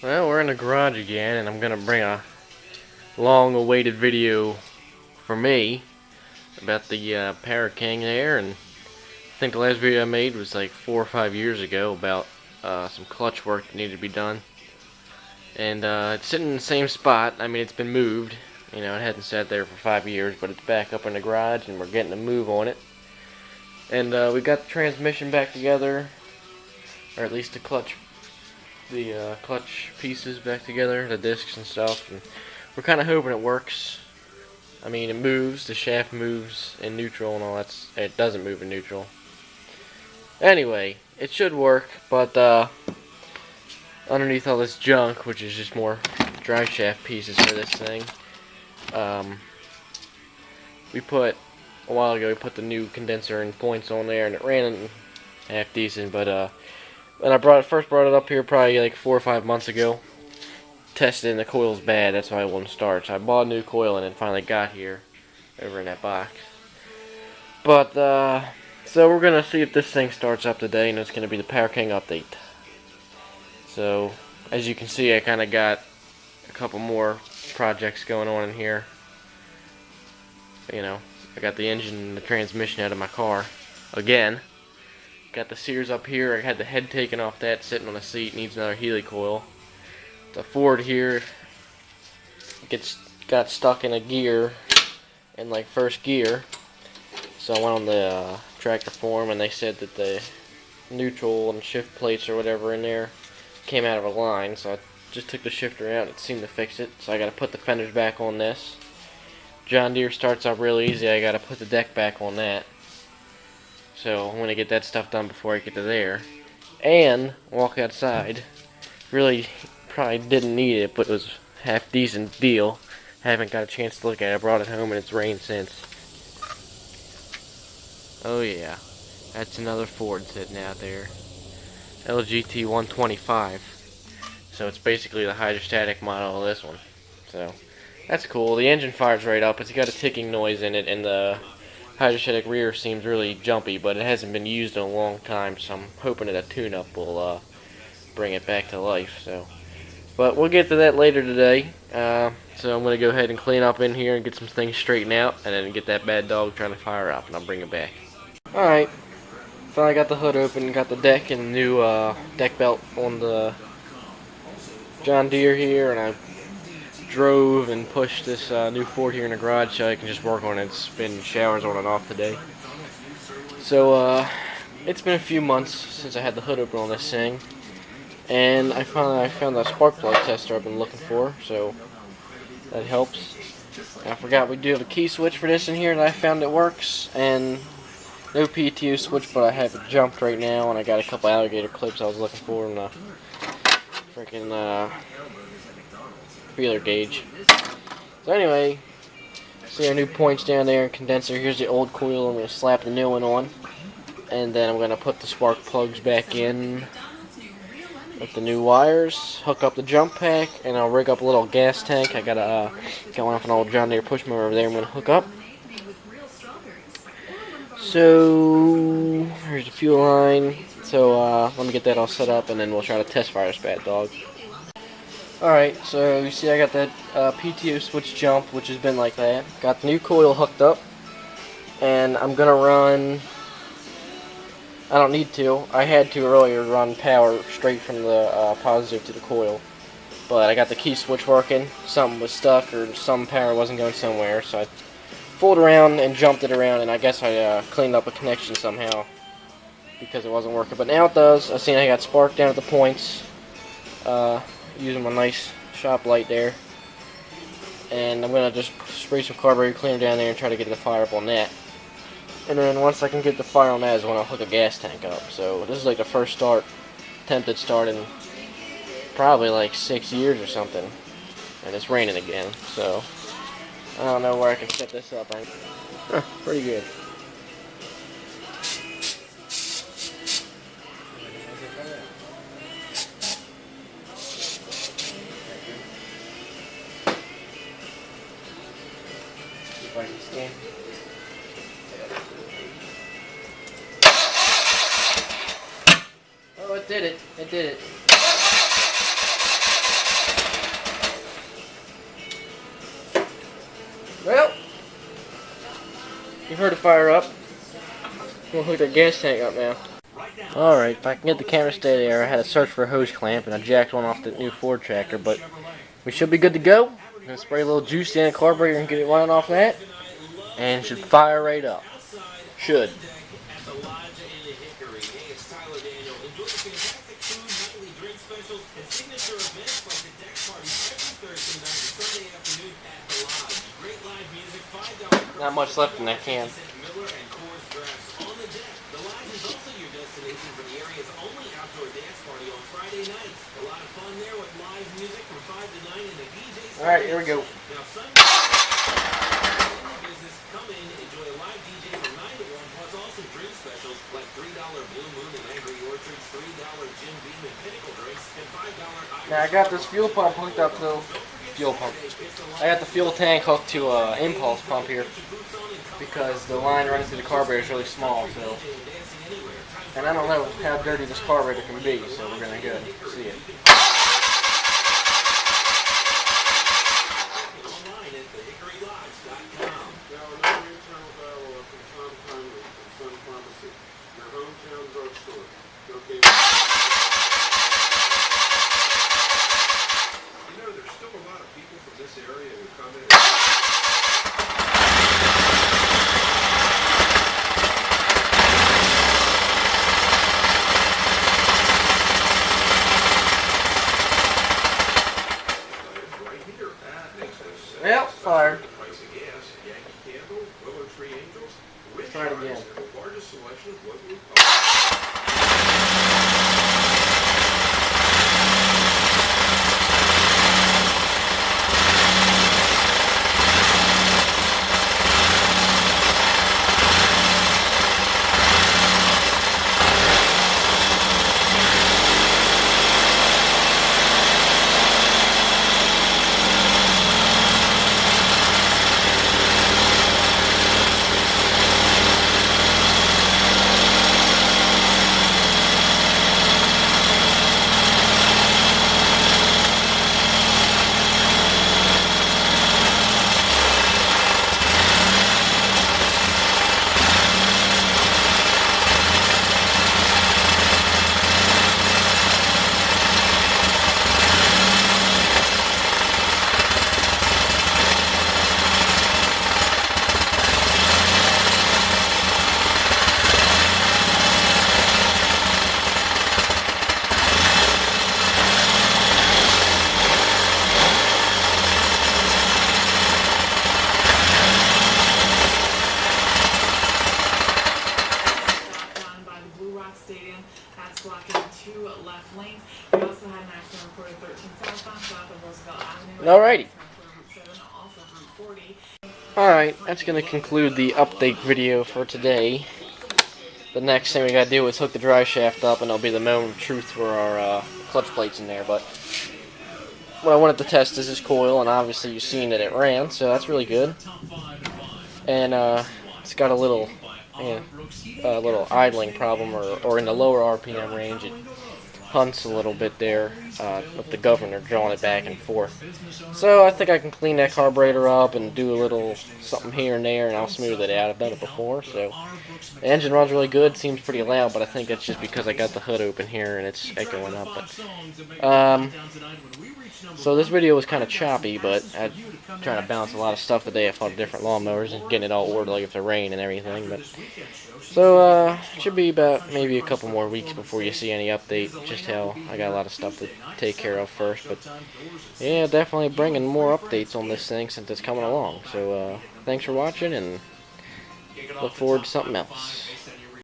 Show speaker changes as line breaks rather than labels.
Well, we're in the garage again, and I'm gonna bring a long-awaited video for me about the Para King there. And I think the last video I made was like 4 or 5 years ago about some clutch work that needed to be done. And it's sitting in the same spot. I mean, it's been moved. You know, it hadn't sat there for 5 years, but it's back up in the garage, and we're getting a move on it. And we got the transmission back together, or at least the clutch pieces back together, the discs and stuff, and we're kind of hoping it works. I mean, it moves, the shaft moves in neutral and all that. It doesn't move in neutral. Anyway, it should work, but underneath all this junk, which is just more drive shaft pieces for this thing, we put, a while ago, we put the new condenser and points on there, and it ran half decent, but when I first brought it up here probably like 4 or 5 months ago, tested it and the coil's bad, that's why it wouldn't start. So I bought a new coil and it finally got here, over in that box. But, so we're going to see if this thing starts up today, and it's going to be the Para King update. So, as you can see, I kind of got a couple more projects going on in here. You know, I got the engine and the transmission out of my car, again. Got the Sears up here. I had the head taken off that, sitting on the seat, needs another Healy coil. The Ford here got stuck in a gear, in like first gear. So I went on the tractor forum, and they said that the neutral and shift plates or whatever in there came out of a line. So I just took the shifter out, and it seemed to fix it. So I got to put the fenders back on this. John Deere starts up real easy. I got to put the deck back on that. So I'm going to get that stuff done before I get to there. And walk outside. Really probably didn't need it, but it was a half decent deal. Haven't got a chance to look at it. I brought it home and it's rained since. Oh yeah. That's another Ford sitting out there. LGT 125. So it's basically the hydrostatic model of this one. So that's cool. The engine fires right up. It's got a ticking noise in it, and the hydrostatic rear seems really jumpy, but it hasn't been used in a long time, so I'm hoping that a tune-up will bring it back to life. So, but we'll get to that later today. So I'm going to go ahead and clean up in here and get some things straightened out, and then get that bad dog trying to fire up, and I'll bring it back. Alright, finally got the hood open, got the deck and the new deck belt on the John Deere here, and I drove and pushed this new Ford here in the garage so I can just work on it. It's been showers on and off today. So it's been a few months since I had the hood open on this thing, and I found the spark plug tester I've been looking for, so that helps. I forgot we do have a key switch for this in here that I found that works, and no PTO switch, but I have it jumped right now, and I got a couple alligator clips I was looking for in the freaking feeler gauge. So anyway, see our new points down there and condenser. Here's the old coil. I'm going to slap the new one on, and then I'm going to put the spark plugs back in with the new wires, hook up the jump pack, and I'll rig up a little gas tank. I got one off an old John Deere push mower over there I'm going to hook up. So here's the fuel line. So let me get that all set up, and then we'll try to test fire this bad dog. Alright, so you see I got that PTO switch jump, which has been like that. Got the new coil hooked up, and I'm going to run, I don't need to, I had to earlier run power straight from the positive to the coil. But I got the key switch working, something was stuck or some power wasn't going somewhere, so I fooled around and jumped it around, and I guess I cleaned up a connection somehow because it wasn't working. But now it does. I seen I got spark down at the points. Using my nice shop light there, and I'm gonna just spray some carburetor cleaner down there and try to get the fire up on that. And then once I can get the fire on that is when I'll hook a gas tank up. So this is like the first attempted start in probably like 6 years or something, and it's raining again. So I don't know where I can set this up. Pretty good. If I can stand. Oh, it did it. It did it. You've heard it fire up. We'll hook the gas tank up now. Alright, if I can get the camera to stay there, I had to search for a hose clamp and I jacked one off the new Ford Tracker, but we should be good to go. I'm going to spray a little juice in the carburetor and get it running off that, and it should fire right up. Should. Not much left in that can. Alright, here we go. Now I got this fuel pump hooked up to I got the fuel tank hooked to an impulse pump here because the line running through the carburetor is really small. So, and I don't know how dirty this carburetor can be, so we're gonna go and see it. Well, fired. Let's try it again. Alrighty. Alright, that's going to conclude the update video for today. The next thing we got to do is hook the drive shaft up, and it'll be the moment of truth for our clutch plates in there. But what I wanted to test is this coil, and obviously you've seen that it ran, so that's really good. And it's got a little idling problem, or in the lower RPM range, it hunts a little bit there with the governor drawing it back and forth. So I think I can clean that carburetor up and do a little something here and there, and I'll smooth it out. I've done it before, so the engine runs really good. Seems pretty loud, but I think it's just because I got the hood open here and it's echoing up. But so this video was kind of choppy, but I'm trying to balance a lot of stuff today. I fought different lawnmowers and getting it all ordered like if the rain and everything. But so it should be about maybe a couple more weeks before you see any update. Just how I got a lot of stuff to take care of first. But yeah, definitely bringing more updates on this thing since it's coming along. So thanks for watching, and look forward to something else.